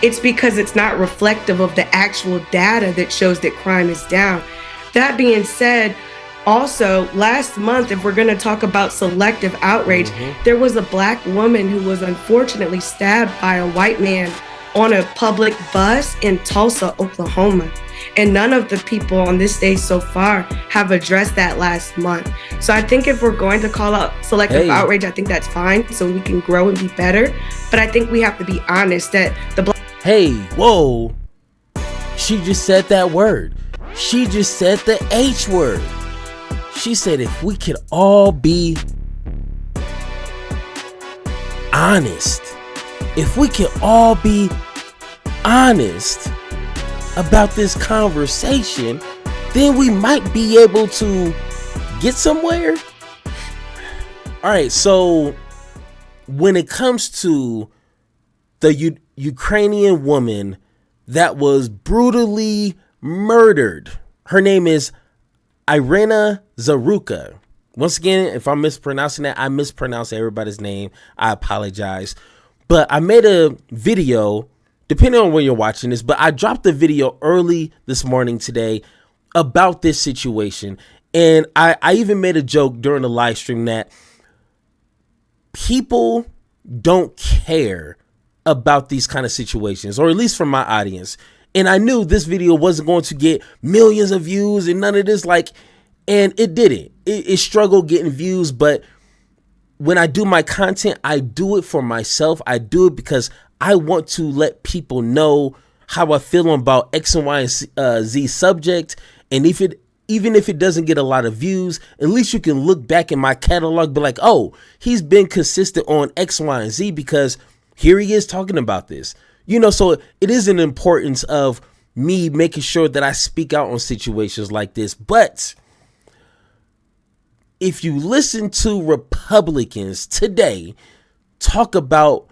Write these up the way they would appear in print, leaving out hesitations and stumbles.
it's because it's not reflective of the actual data that shows that crime is down. That being said, also, last month, if we're going to talk about selective outrage, there was a Black woman who was unfortunately stabbed by a white man on a public bus in Tulsa, Oklahoma. And none of the people on this stage so far have addressed that last month. So I think if we're going to call out selective outrage, I think that's fine, so we can grow and be better. But I think we have to be honest that the Black... Hey, whoa. She just said that word. She just said the H word. She said if we could all be honest, if we could all be honest about this conversation, then we might be able to get somewhere. All right, so when it comes to the Ukrainian woman that was brutally murdered, her name is Irina Zaruka. Once again, if I'm mispronouncing that, I mispronounce everybody's name. I apologize. But I made a video, depending on when you're watching this, but I dropped a video early this morning today about this situation. And I even made a joke during the live stream that people don't care about these kind of situations, or at least from my audience. And I knew this video wasn't going to get millions of views and none of this, and it didn't. It struggled getting views, but when I do my content, I do it for myself. I do it because I want to let people know how I feel about X and Y and Z subject. And even if it doesn't get a lot of views, at least you can look back in my catalog and be like, oh, he's been consistent on X, Y, and Z because here he is talking about this. So it is an importance of me making sure that I speak out on situations like this. But if you listen to Republicans today talk about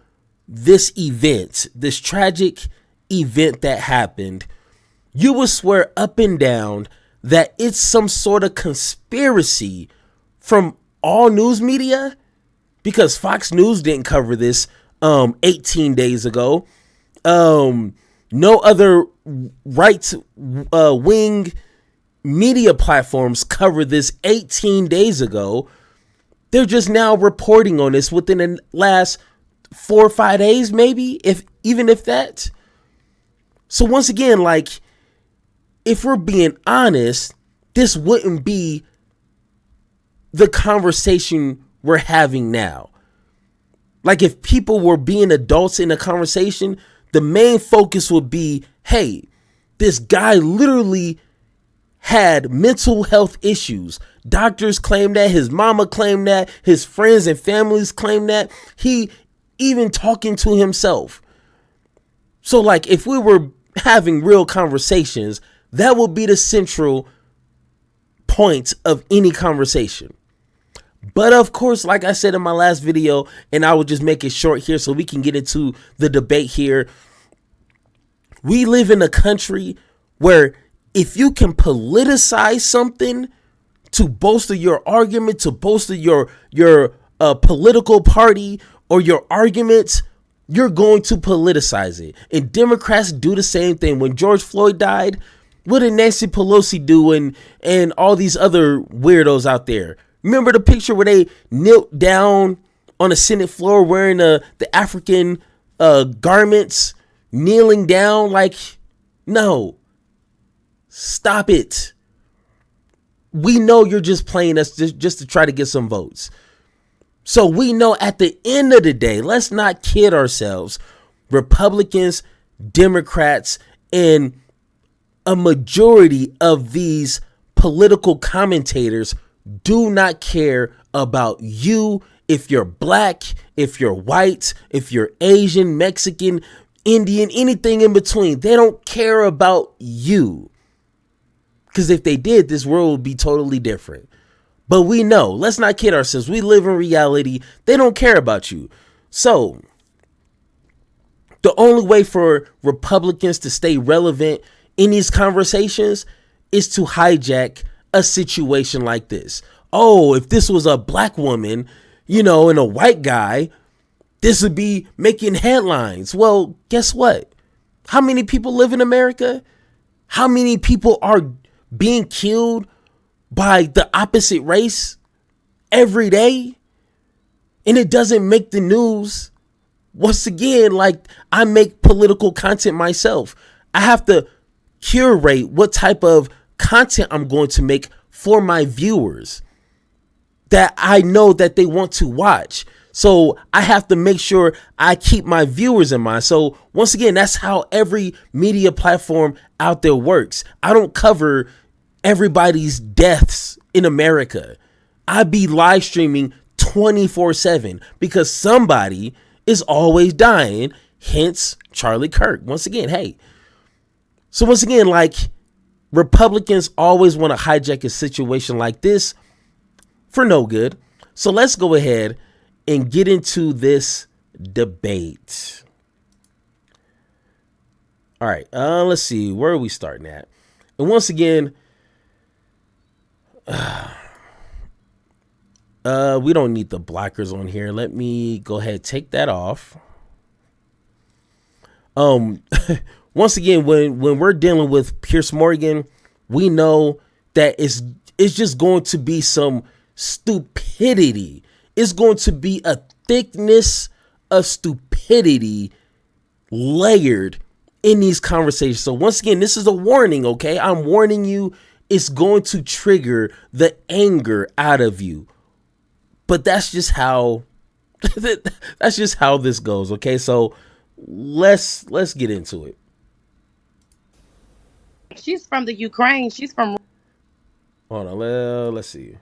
this event, this tragic event that happened, you will swear up and down that it's some sort of conspiracy from all news media, because Fox News didn't cover this 18 days ago. No other right wing media platforms covered this 18 days ago. They're just now reporting on this within the last 4 or 5 days, maybe, even if that. So once again, if we're being honest, this wouldn't be the conversation we're having now. If people were being adults in a conversation, the main focus would be, hey, this guy literally had mental health issues. Doctors claim that, his mama claimed that, his friends and families claim that, he even talking to himself. So if we were having real conversations, that would be the central point of any conversation. But of course, like I said in my last video, and I will just make it short here so we can get into the debate here. We live in a country where if you can politicize something to bolster your argument, to bolster your political party or your arguments, you're going to politicize it. And Democrats do the same thing. When George Floyd died, what did Nancy Pelosi do and all these other weirdos out there? Remember the picture where they knelt down on the Senate floor wearing the African garments, kneeling down? No, stop it. We know you're just playing us just to try to get some votes. So we know at the end of the day, let's not kid ourselves. Republicans, Democrats, and a majority of these political commentators do not care about you. If you're black, if you're white, if you're Asian, Mexican, Indian, anything in between, they don't care about you. Because if they did, this world would be totally different. But we know, let's not kid ourselves. We live in reality. They don't care about you. So the only way for Republicans to stay relevant in these conversations is to hijack a situation like this. Oh, if this was a black woman, and a white guy, this would be making headlines. Well, guess what? How many people live in America? How many people are being killed by the opposite race every day? And it doesn't make the news. Once again, like, I make political content myself. I have to curate what type of content I'm going to make for my viewers that I know that they want to watch. So I have to make sure I keep my viewers in mind. So once again, that's how every media platform out there works. I don't cover everybody's deaths in America. I be live streaming 24/7 because somebody is always dying. Hence Charlie Kirk. Once again, hey. So once again, like, Republicans always want to hijack a situation like this for no good. So let's go ahead and get into this debate. All right, let's see. Where are we starting at? And once again, we don't need the blockers on here. Let me go ahead and take that off. Once again, when we're dealing with Piers Morgan, we know that it's just going to be some stupidity. It's going to be a thickness of stupidity layered in these conversations. So once again, this is a warning, okay? I'm warning you, it's going to trigger the anger out of you. But that's just how this goes, okay? So let's get into it. She's from the Ukraine. She's from. Hold on, let's see.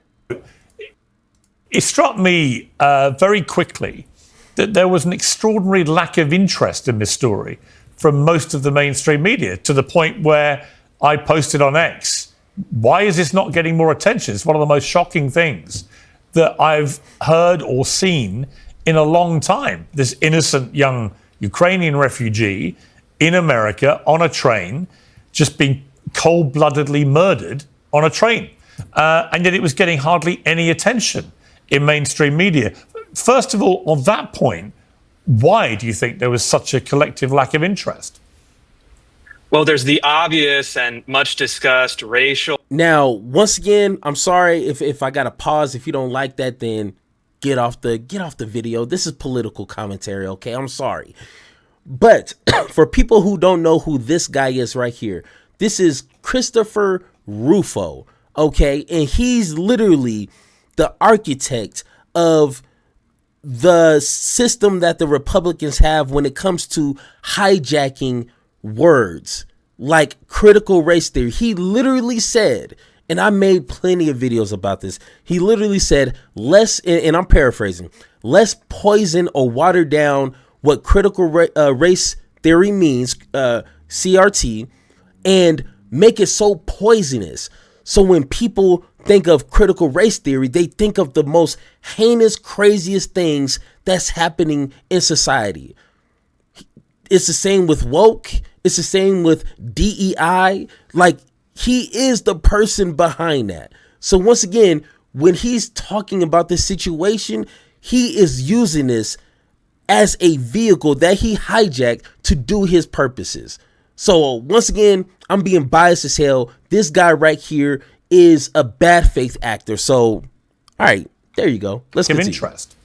It struck me very quickly that there was an extraordinary lack of interest in this story from most of the mainstream media, to the point where I posted on X, why is this not getting more attention? It's one of the most shocking things that I've heard or seen in a long time. This innocent young Ukrainian refugee in America on a train, just being cold-bloodedly murdered on a train. And yet it was getting hardly any attention in mainstream media. First of all, on that point, why do you think there was such a collective lack of interest? Well, there's the obvious and much discussed racial. Now, once again, I'm sorry if I got to pause. If you don't like that, then get off the video. This is political commentary, okay? I'm sorry. But for people who don't know who this guy is right here, this is Christopher Rufo, okay? And he's literally the architect of the system that the Republicans have when it comes to hijacking words like critical race theory. He literally said, and I made plenty of videos about this, he literally said, and I'm paraphrasing, let's poison or water down what critical race theory means, CRT, and make it so poisonous. So when people think of critical race theory, they think of the most heinous, craziest things that's happening in society. It's the same with woke. It's the same with DEI. Like, he is the person behind that. So once again, when he's talking about this situation, he is using this as a vehicle that he hijacked to do his purposes. So once again, I'm being biased as hell. This guy right here is a bad faith actor. So, all right, there you go. Let's continue. Interest.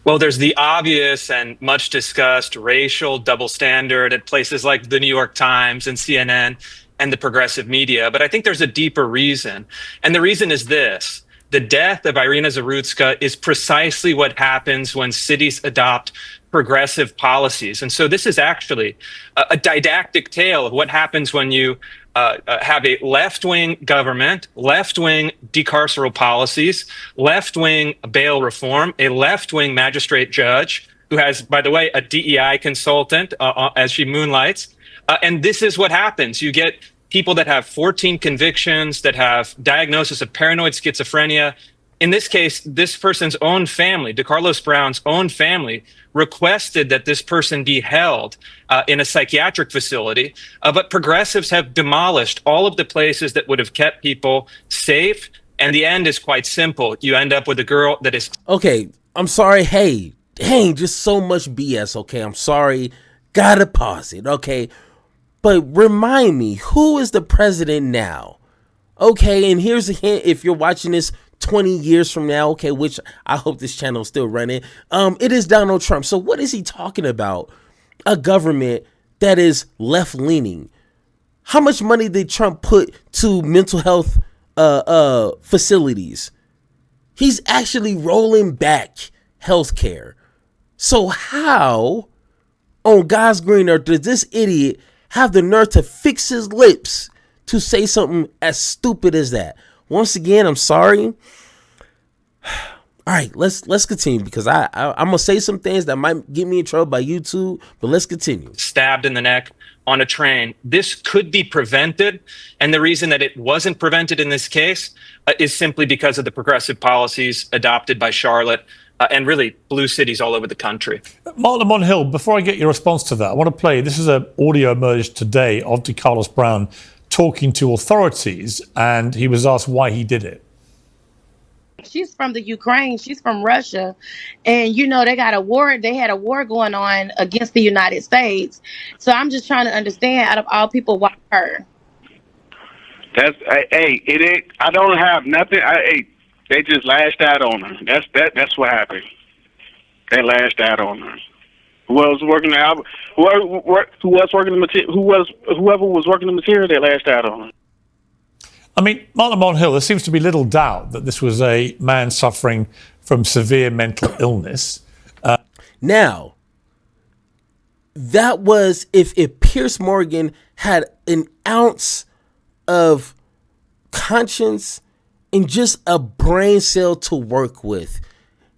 Well, there's the obvious and much discussed racial double standard at places like the New York Times and CNN and the progressive media. But I think there's a deeper reason. And the reason is this. The death of Irina Zarutska is precisely what happens when cities adopt progressive policies. And so this is actually a didactic tale of what happens when you have a left-wing government, left-wing decarceral policies, left-wing bail reform, a left-wing magistrate judge who has, by the way, a DEI consultant as she moonlights. And this is what happens. You get people that have 14 convictions, that have diagnosis of paranoid schizophrenia. In this case, this person's own family, DeCarlos Brown's own family, requested that this person be held in a psychiatric facility. But progressives have demolished all of the places that would have kept people safe. And the end is quite simple. You end up with a girl that is... Okay, I'm sorry. Hey, dang, just so much BS. Okay, I'm sorry. Gotta pause it, okay? But remind me, who is the president now? Okay, and here's a hint if you're watching this 20 years from now, okay, which I hope this channel is still running. It is Donald Trump. So what is he talking about? A government that is left-leaning. How much money did Trump put to mental health facilities? He's actually rolling back healthcare. So how on God's green earth does this idiot have the nerve to fix his lips to say something as stupid as that? Once again, I'm sorry. All right, let's continue, because I'm gonna say some things that might get me in trouble by YouTube, but let's continue. Stabbed in the neck on a train. This could be prevented, and the reason that it wasn't prevented in this case is simply because of the progressive policies adopted by Charlotte and really blue cities all over the country. Marc Lamont Hill, before I get your response to that, I want to play, this is an audio emerged today of DeCarlos Brown talking to authorities, and he was asked why he did it. She's from the Ukraine. She's from Russia. And, you know, they got a war. They had a war going on against the United States. So I'm just trying to understand, out of all people, why her? It ain't, I don't have nothing. They just lashed out on her. That's what happened. They lashed out on her. Whoever was working the material, they lashed out on her. I mean, Marc Lamont Hill, there seems to be little doubt that this was a man suffering from severe mental illness. Now, that was if Piers Morgan had an ounce of conscience and just a brain cell to work with,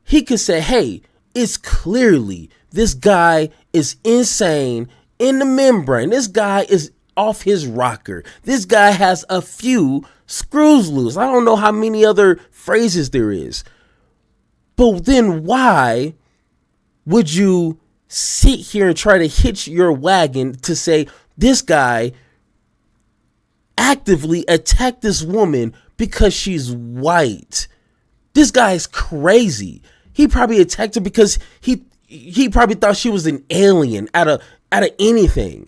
he could say, hey, it's clearly this guy is insane in the membrane. This guy is off his rocker. This guy has a few screws loose. I don't know how many other phrases there is. But then why would you sit here and try to hitch your wagon to say this guy actively attacked this woman because she's white? This guy's crazy. He probably attacked her because he probably thought she was an alien out of anything.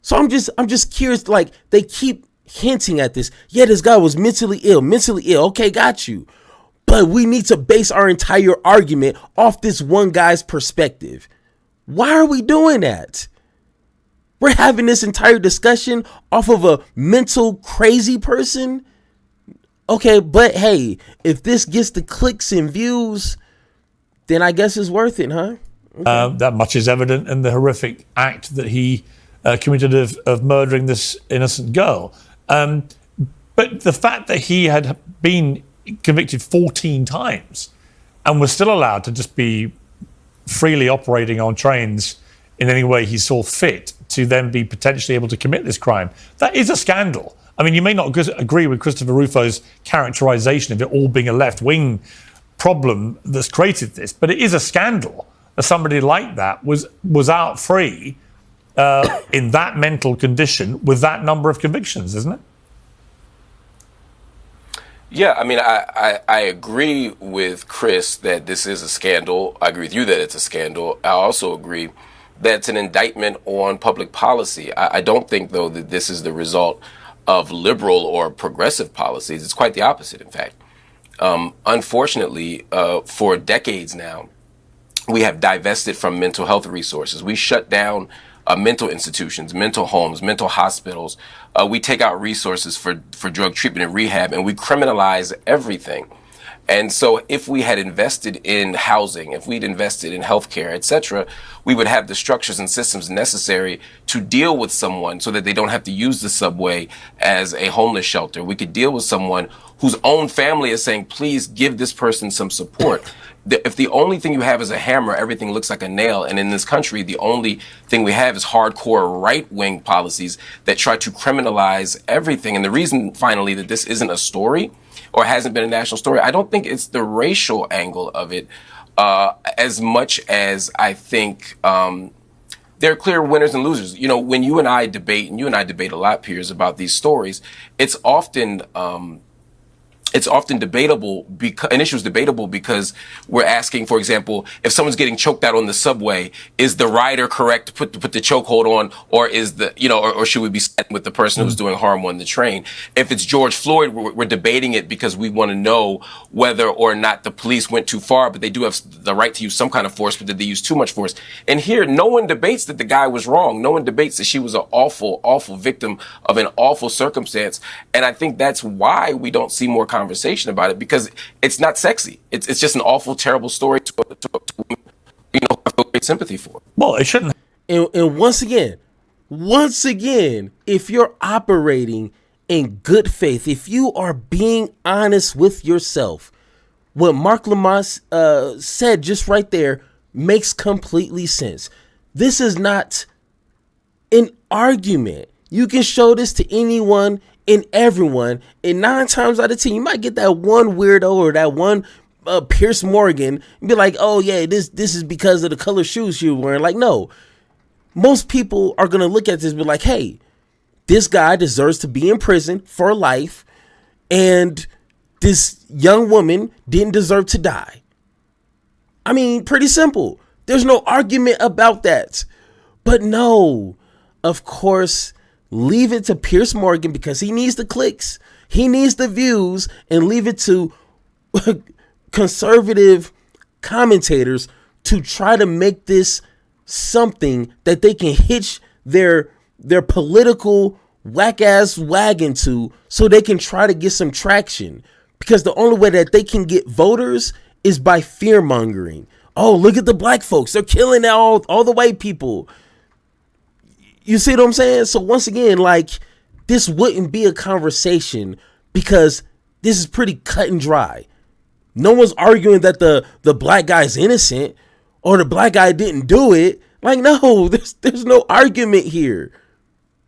So I'm just curious, like, they keep hinting at this. Yeah, this guy was mentally ill. Okay, got you. But we need to base our entire argument off this one guy's perspective. Why are we doing that? We're having this entire discussion off of a mental crazy person. Okay, but hey, if this gets the clicks and views, then I guess it's worth it, huh? Okay. That much is evident in the horrific act that he committed of murdering this innocent girl. But the fact that he had been convicted 14 times and was still allowed to just be freely operating on trains in any way he saw fit to then be potentially able to commit this crime, that is a scandal. I mean, you may not agree with Christopher Rufo's characterization of it all being a left-wing problem that's created this, but it is a scandal that somebody like that was out free in that mental condition with that number of convictions, isn't it? Yeah, I mean, I agree with Chris that this is a scandal. I agree with you that it's a scandal. I also agree that it's an indictment on public policy. I don't think, though, that this is the result of liberal or progressive policies. It's quite the opposite, in fact. Unfortunately, for decades now, we have divested from mental health resources. We shut down mental institutions, mental homes, mental hospitals. We take out resources for drug treatment and rehab, and we criminalize everything. And so if we had invested in housing, if we'd invested in healthcare, et cetera, we would have the structures and systems necessary to deal with someone so that they don't have to use the subway as a homeless shelter. We could deal with someone whose own family is saying, please give this person some support. If the only thing you have is a hammer, everything looks like a nail. And in this country, the only thing we have is hardcore right-wing policies that try to criminalize everything. And the reason, finally, that this isn't a story or hasn't been a national story, I don't think it's the racial angle of it as much as I think there are clear winners and losers. You know, when you and I debate, and you and I debate a lot, Piers, about these stories, it's often it's often debatable because an issue is debatable because we're asking, for example, if someone's getting choked out on the subway, is the rider correct to put the chokehold on, or is or should we be siding with the person who's doing harm on the train? If it's George Floyd, we're debating it because we want to know whether or not the police went too far, but they do have the right to use some kind of force, but did they use too much force? And here, no one debates that the guy was wrong. No one debates that she was an awful, awful victim of an awful circumstance. And I think that's why we don't see more conversation about it, because it's not sexy. It's just an awful, terrible story to I feel great sympathy for. Well, it shouldn't. And once again, if you're operating in good faith, if you are being honest with yourself, what Marc Lamont said just right there makes completely sense. This is not an argument. You can show this to anyone and everyone, and 9 times out of 10, you might get that one weirdo or that one Piers Morgan and be like, oh yeah, this is because of the color shoes you were wearing. Like, no. Most people are going to look at this and be like, hey, this guy deserves to be in prison for life, and this young woman didn't deserve to die. I mean, pretty simple. There's no argument about that. But no, of course, leave it to Piers Morgan because he needs the clicks. He needs the views, and leave it to conservative commentators to try to make this something that they can hitch their political whack-ass wagon to, so they can try to get some traction. Because the only way that they can get voters is by fear-mongering. Oh, look at the black folks. They're killing all the white people. You see what I'm saying? So once again, like, this wouldn't be a conversation because this is pretty cut and dry. No one's arguing that the black guy's innocent or the black guy didn't do it. Like, no, there's no argument here.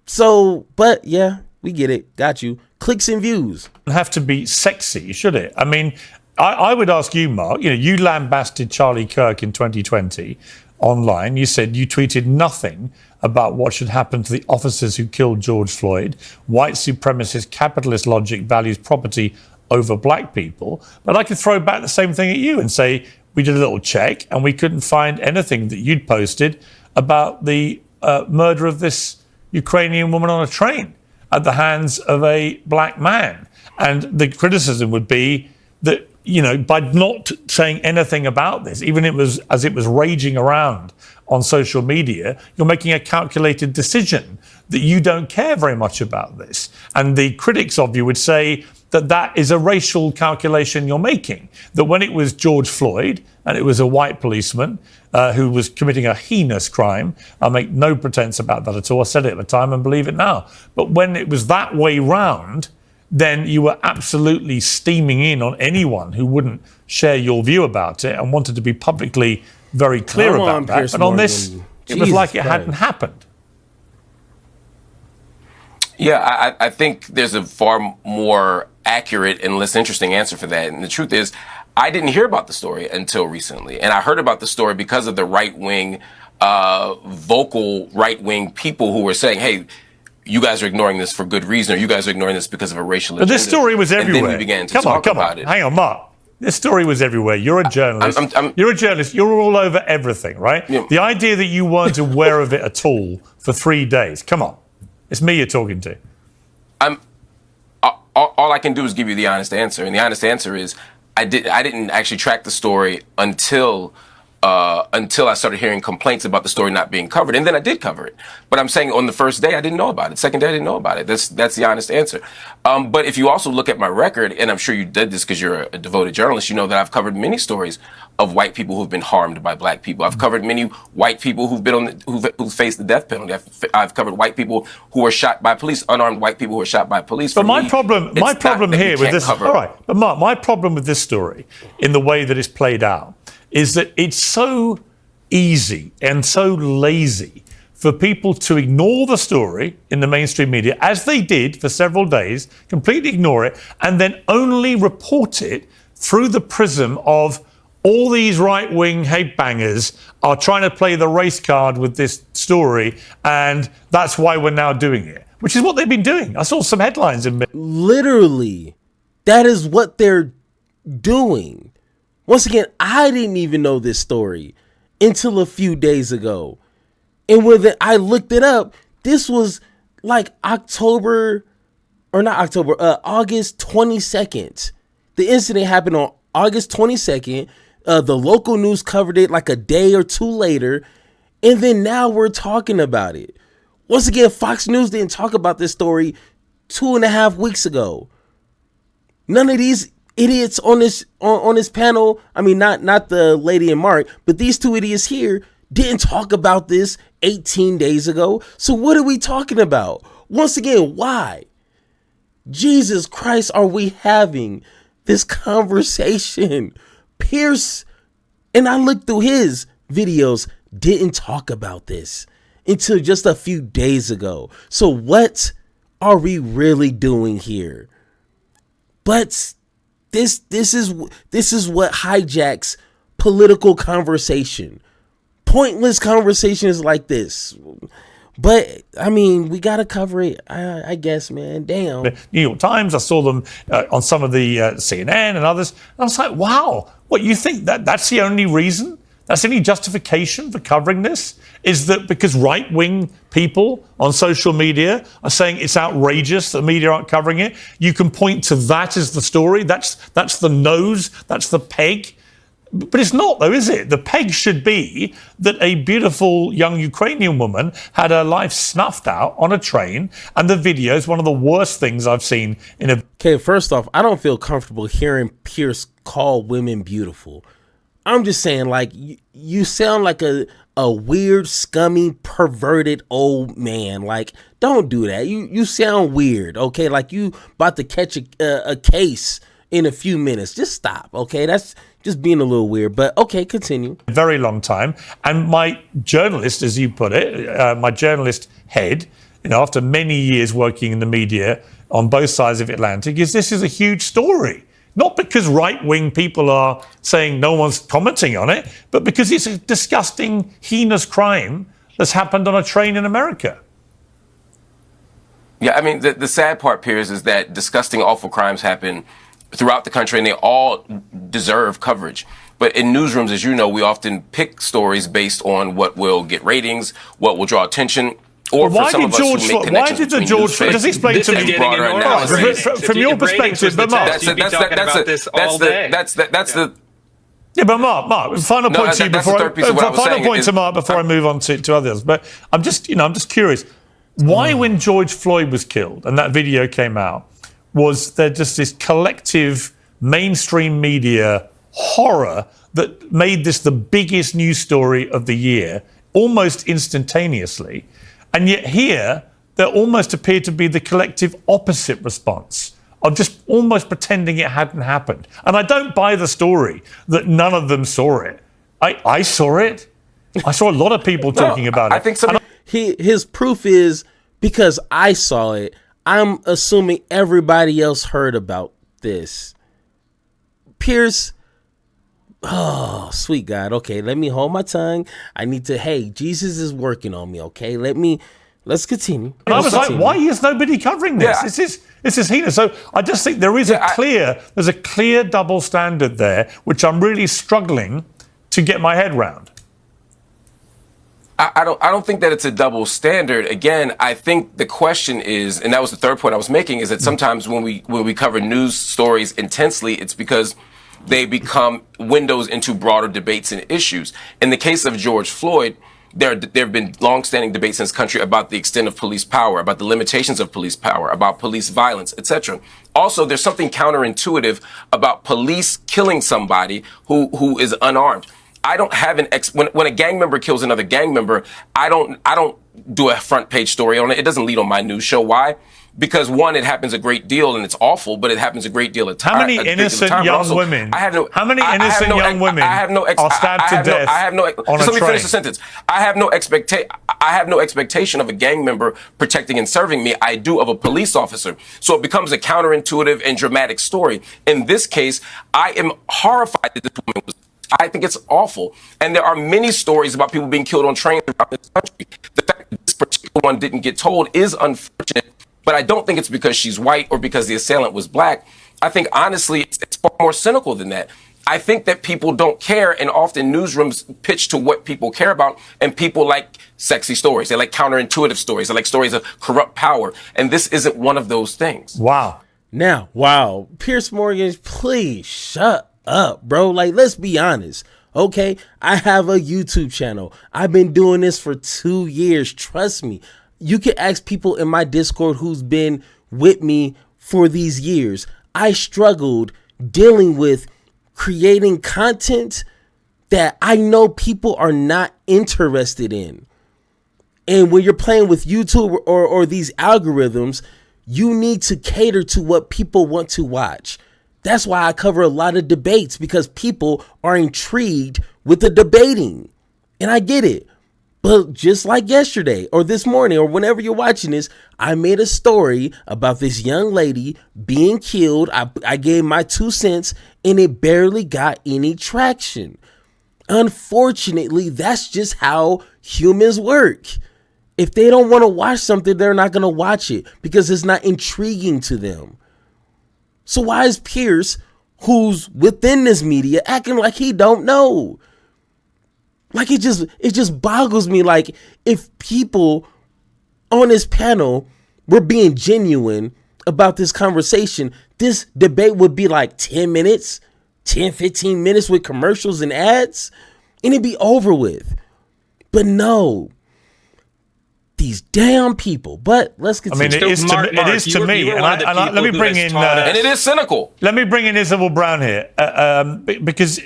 So, but yeah, we get it. Got you. Clicks and views. Doesn't have to be sexy, should it? I mean, I would ask you, Mark, you lambasted Charlie Kirk in 2020 online. You said you tweeted nothing about what should happen to the officers who killed George Floyd. White supremacist capitalist logic values property over black people. But I could throw back the same thing at you and say, we did a little check and we couldn't find anything that you'd posted about the murder of this Ukrainian woman on a train at the hands of a black man. And the criticism would be that, by not saying anything about this, even as it was raging around on social media, you're making a calculated decision that you don't care very much about this. And the critics of you would say that is a racial calculation you're making, that when it was George Floyd and it was a white policeman who was committing a heinous crime, I make no pretense about that at all. I said it at the time and believe it now. But when it was that way round, then you were absolutely steaming in on anyone who wouldn't share your view about it and wanted to be publicly very clear about that. Piers But on Morgan. this, it was like it hadn't happened. Yeah, I think there's a far more accurate and less interesting answer for that. And the truth is, I didn't hear about the story until recently. And I heard about the story because of the right-wing, vocal right-wing people who were saying, hey, you guys are ignoring this for good reason, or you guys are ignoring this because of a racial agenda. But this story was everywhere. And then we began to talk about it. Hang on, Mark. This story was everywhere. You're a journalist. You're a journalist. You're all over everything, right? Yeah. The idea that you weren't aware of it at all for 3 days. Come on. It's me you're talking to. All I can do is give you the honest answer. And the honest answer is I didn't actually track the story until I started hearing complaints about the story not being covered. And then I did cover it. But I'm saying on the first day, I didn't know about it. Second day, I didn't know about it. That's the honest answer. But if you also look at my record, and I'm sure you did this because you're a devoted journalist, you know that I've covered many stories of white people who've been harmed by black people. I've covered many white people who've been who've faced the death penalty. I've covered white people who were shot by police, unarmed white people who were shot by police. But my problem here with this, all right, but Mark, my problem with this story, in the way that it's played out, is that it's so easy and so lazy for people to ignore the story in the mainstream media, as they did for several days, completely ignore it, and then only report it through the prism of all these right-wing hate bangers are trying to play the race card with this story, and that's why we're now doing it, which is what they've been doing. I saw some headlines in Literally, That is what they're doing. Once again, I didn't even know this story until a few days ago. And when I looked it up, this was like August 22nd. The incident happened on August 22nd. The local news covered it like a day or two later. And then now we're talking about it. Once again, Fox News didn't talk about this story 2.5 weeks ago. None of these idiots on this panel, I mean, not the lady and Marc, but these two idiots here didn't talk about this 18 days ago. So what are we talking about? Once again, why? Jesus Christ, are we having this conversation? Piers, and I looked through his videos, didn't talk about this until just a few days ago. So what are we really doing here? But this is what hijacks political conversation. Pointless conversations like this. But I mean, we gotta cover it, I guess, man. Damn. The New York Times, I saw them on some of the CNN and others. And I was like, wow, what, you think that's the only reason? That's any justification for covering this? Is that because right-wing people on social media are saying it's outrageous that the media aren't covering it? You can point to that as the story. That's the nose. That's the peg. But it's not, though, is it? The peg should be that a beautiful young Ukrainian woman had her life snuffed out on a train, and the video is one of the worst things I've seen in a... Okay, first off, I don't feel comfortable hearing Piers call women beautiful. I'm just saying, like, you sound like a weird, scummy, perverted old man. Like, don't do that. You sound weird, okay? Like you about to catch a case in a few minutes. Just stop, okay? That's just being a little weird. But, okay, continue. A very long time. And my journalist, as you put it, my journalist head, after many years working in the media on both sides of the Atlantic, this is a huge story. Not because right-wing people are saying no one's commenting on it, but because it's a disgusting, heinous crime that's happened on a train in America. Yeah, I mean, the sad part, Piers, is that disgusting, awful crimes happen throughout the country, and they all deserve coverage. But in newsrooms, as you know, we often pick stories based on what will get ratings, what will draw attention. Or why did George Floyd? Why did the George Floyd? Just explain to me from your perspective. But Marc, that's the. Yeah, but Marc, final point to you before I move on to others. But I'm just curious. Why, when George Floyd was killed and that video came out, was there just this collective mainstream media horror that made this the biggest news story of the year almost instantaneously? And yet here, there almost appeared to be the collective opposite response of just almost pretending it hadn't happened. And I don't buy the story that none of them saw it. I saw it. I saw a lot of people talking about it. I think so. His proof is because I saw it, I'm assuming everybody else heard about this. Piers, oh, sweet God. Okay, let me hold my tongue. I need to, Jesus is working on me, okay? Let's continue. And I was like, why is nobody covering this? Yeah. This is heinous. So I just think there is there's a clear double standard there, which I'm really struggling to get my head around. I don't think that it's a double standard. Again, I think the question is, and that was the third point I was making, is that sometimes when we cover news stories intensely, it's because they become windows into broader debates and issues. In the case of George Floyd, there have been long-standing debates in this country about the extent of police power, about the limitations of police power, about police violence, etc. Also, there's something counterintuitive about police killing somebody who is unarmed. I don't have when a gang member kills another gang member, I don't do a front page story on it. It doesn't lead on my news show. Why? Because one, it happens a great deal and it's awful, but it happens a great deal of time. How many innocent young women? How many innocent young women are stabbed to death on a train? Let me finish the sentence. I have no expectation of a gang member protecting and serving me. I do of a police officer. So it becomes a counterintuitive and dramatic story. In this case, I am horrified that this woman was. I think it's awful. And there are many stories about people being killed on trains around this country. The fact that this particular one didn't get told is unfortunate, but I don't think it's because she's white or because the assailant was black. I think honestly, it's far more cynical than that. I think that people don't care, and often newsrooms pitch to what people care about, and people like sexy stories. They like counterintuitive stories. They like stories of corrupt power, and this isn't one of those things. Wow. Now, wow, Piers Morgan, please shut up, bro. Like, let's be honest. Okay, I have a YouTube channel. I've been doing this for 2 years. Trust me. You can ask people in my Discord who's been with me for these years. I struggled dealing with creating content that I know people are not interested in. And when you're playing with YouTube or these algorithms, you need to cater to what people want to watch. That's why I cover a lot of debates, because people are intrigued with the debating. And I get it. But just like yesterday or this morning or whenever you're watching this, I made a story about this young lady being killed. I gave my 2 cents and it barely got any traction. Unfortunately, that's just how humans work. If they don't want to watch something, they're not going to watch it because it's not intriguing to them. So why is Piers, who's within this media, acting like he don't know? Like, it just boggles me. Like, if people on this panel were being genuine about this conversation, this debate would be like 10 minutes, 10, 15 minutes with commercials and ads, and it'd be over with. But no, these damn people. But let's continue. I mean, it is to me. And let me bring in... and it is cynical. Let me bring in Isabel Brown here. Because,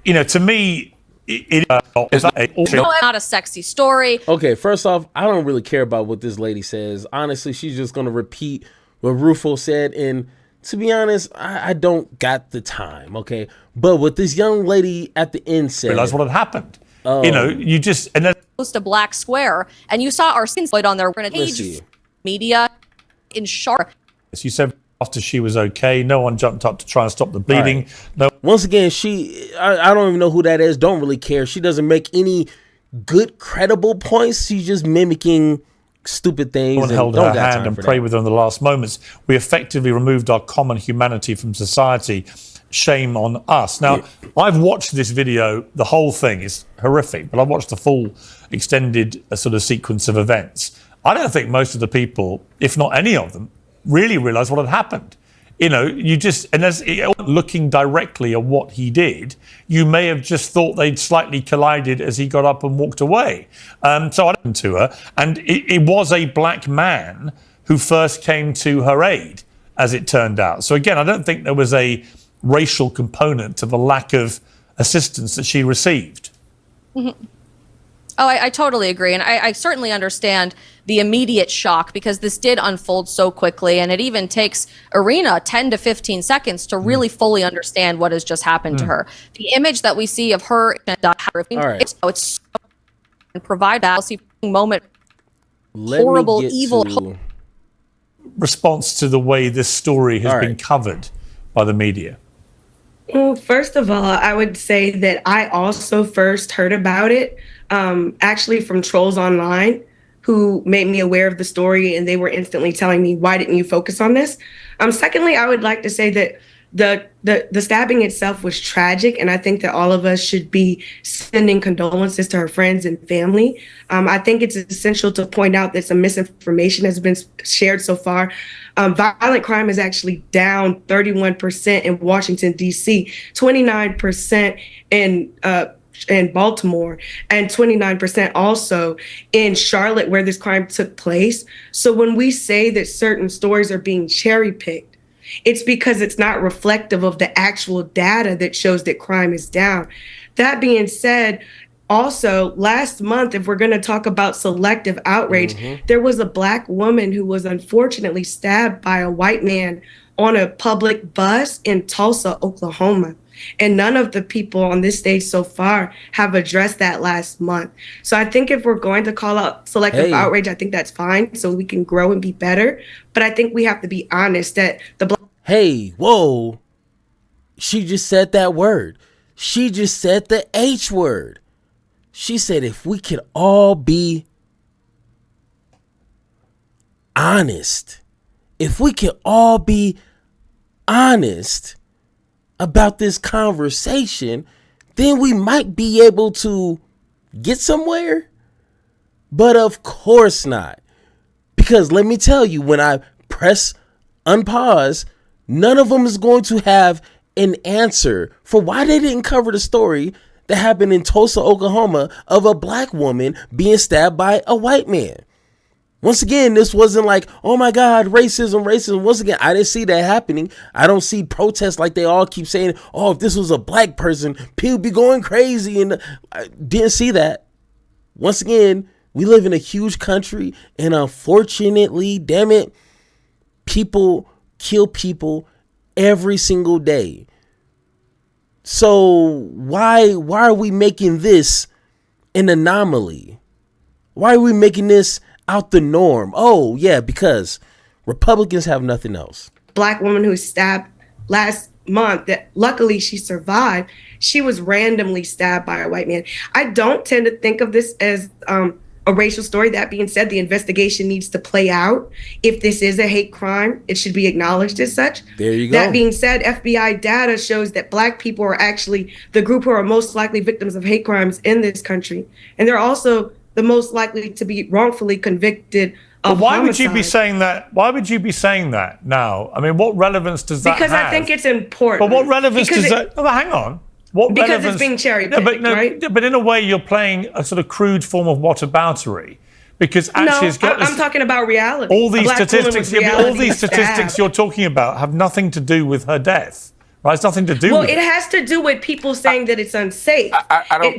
to me... It is not a sexy story. Okay, first off, I don't really care about what this lady says. Honestly, she's just going to repeat what Rufo said. And to be honest, I don't got the time, okay? But what this young lady at the end said... Realize what had happened. You just... And then post a black square, and you saw our skin on their page media in Charlotte. You said after she was okay, no one jumped up to try and stop the bleeding. Right. No. Once again, I don't even know who that is. Don't really care. She doesn't make any good, credible points. She's just mimicking stupid things. No one held her hand and prayed with her in the last moments. We effectively removed our common humanity from society. Shame on us. Now, I've watched this video. The whole thing is horrific, but I've watched the full extended sort of sequence of events. I don't think most of the people, if not any of them, really realize what had happened. Looking directly at what he did, you may have just thought they'd slightly collided as he got up and walked away. So I listened to her, and it was a black man who first came to her aid, as it turned out. So again, I don't think there was a racial component to the lack of assistance that she received. Mm-hmm. Oh, I totally agree. And I certainly understand the immediate shock, because this did unfold so quickly. And it even takes Irina 10 to 15 seconds to really fully understand what has just happened to her. The image that we see of her, it's provide that moment, horrible, evil. Response to the way this story has been covered by the media. Well, first of all, I would say that I also first heard about it actually from trolls online who made me aware of the story, and they were instantly telling me, why didn't you focus on this? Secondly, I would like to say that the stabbing itself was tragic, and I think that all of us should be sending condolences to her friends and family. I think it's essential to point out that some misinformation has been shared so far. Violent crime is actually down 31% in Washington, D.C., 29% in Baltimore, and 29% also in Charlotte, where this crime took place. So when we say that certain stories are being cherry-picked, it's because it's not reflective of the actual data that shows that crime is down. That being said, also, last month, if we're going to talk about selective outrage, there was a Black woman who was unfortunately stabbed by a white man on a public bus in Tulsa, Oklahoma. And none of the people on this stage so far have addressed that last month. So I think if we're going to call out selective outrage, I think that's fine, so we can grow and be better. But I think we have to be honest that whoa. She just said that word. She just said the H word. She said, if we could all be honest, if we could all be honest about this conversation, then we might be able to get somewhere. But of course not. Because let me tell you, when I press unpause, none of them is going to have an answer for why they didn't cover the story that happened in Tulsa, Oklahoma, of a black woman being stabbed by a white man. Once again, this wasn't like, oh my God, racism. Once again, I didn't see that happening. I don't see protests like they all keep saying, oh, if this was a black person, people be going crazy. And I didn't see that. Once again, we live in a huge country, and unfortunately, damn it, people kill people every single day. So why are we making this an anomaly? Why are we making this out the norm? Oh yeah, because Republicans have nothing else. Black woman who was stabbed last month, that luckily she survived. She was randomly stabbed by a white man. I don't tend to think of this as a racial story. That being said, the investigation needs to play out. If this is a hate crime, it should be acknowledged as such. There you go. That being said, FBI data shows that Black people are actually the group who are most likely victims of hate crimes in this country. And they're also the most likely to be wrongfully convicted of why homicide. would you be saying that? Why would you be saying that now? I mean, what relevance does that have? Because I think it's important. But what relevance does that... Oh, hang on. What because relevance, it's being cherry-picked, right? But in a way, you're playing a sort of crude form of whataboutery. Because actually, it's got I'm talking about reality. All these statistics, you're talking about have nothing to do with her death, right? It's nothing to do. Well, with it has to do with people saying that it's unsafe.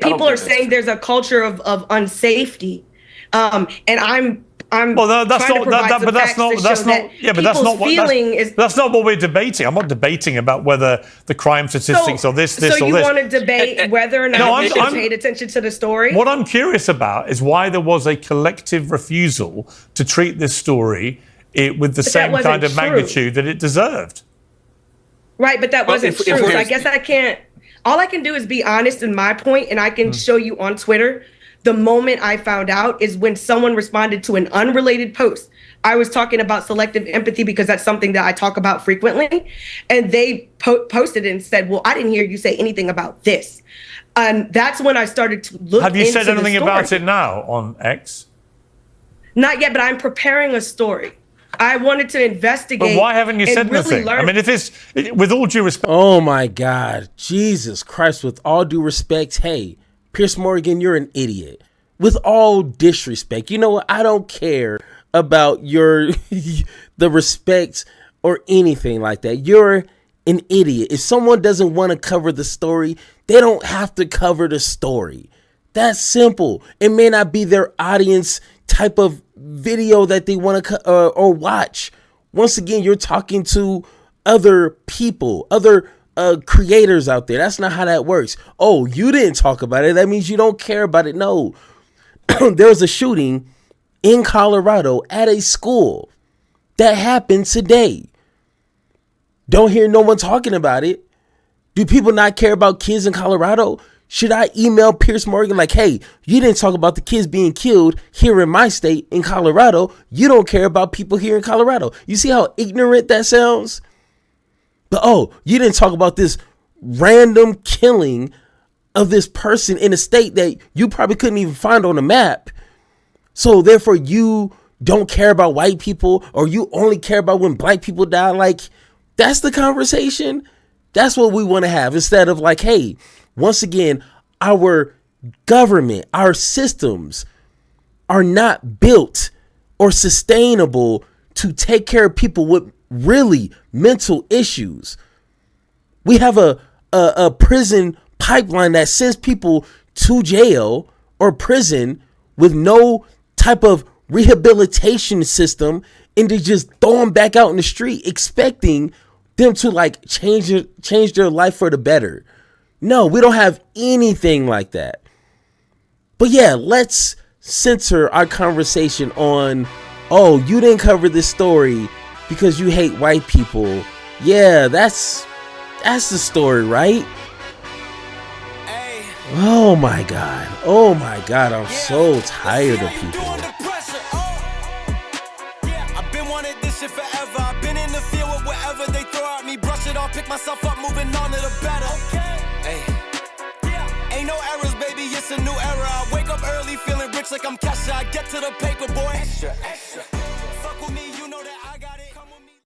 People are saying there's a culture of unsafety, and I'm well, that's not. That's not what we're debating. I'm not debating about whether the crime statistics or this. So or you this. want to debate whether or not they paid attention to the story? What I'm curious about is why there was a collective refusal to treat this story with the same kind of magnitude that it deserved. Right, but that wasn't true. So I guess I can't. All I can do is be honest in my point, and I can show you on Twitter. The moment I found out is when someone responded to an unrelated post. I was talking about selective empathy because that's something that I talk about frequently. And they posted it and said, well, I didn't hear you say anything about this. And that's when I started to look into the story. Have you said anything about it now on X? Not yet, but I'm preparing a story. I wanted to investigate. But why haven't you said anything? I mean, with all due respect. Oh my God, Jesus Christ, with all due respect, hey, Piers Morgan, you're an idiot. With all disrespect, you know what? I don't care about the respect or anything like that. You're an idiot. If someone doesn't want to cover the story, they don't have to cover the story. That's simple. It may not be their audience type of video that they want to or watch. Once again, you're talking to other people, other creators out there. That's not how that works. Oh, you didn't talk about it. That means you don't care about it. No. There was a shooting in Colorado at a school that happened today. Don't hear no one talking about it. Do people not care about kids in Colorado? Should I email Piers Morgan like, hey, you didn't talk about the kids being killed here in my state in Colorado. You don't care about people here in Colorado. You see how ignorant that sounds? But oh, you didn't talk about this random killing of this person in a state that you probably couldn't even find on a map. So therefore you don't care about white people, or you only care about when black people die. Like, that's the conversation. That's what we want to have, instead of like, hey, once again, our government, our systems are not built or sustainable to take care of people with really mental issues. We have a prison pipeline that sends people to jail or prison with no type of rehabilitation system, and they just throw them back out in the street expecting them to like change their life for the better. No, we don't have anything like that. But yeah, let's center our conversation on, oh, you didn't cover this story because you hate white people. Yeah, that's the story, right? Oh my God. Oh my God. I'm so tired of people. I've been wanting this shit forever. I've been in the field with whatever they throw at me, brush on, pick myself up, moving on to the better. Hey. Ain't no errors, baby, it's a new era. I wake up early, feeling rich like I'm Kesha. I get to the paper, boy. Extra, extra.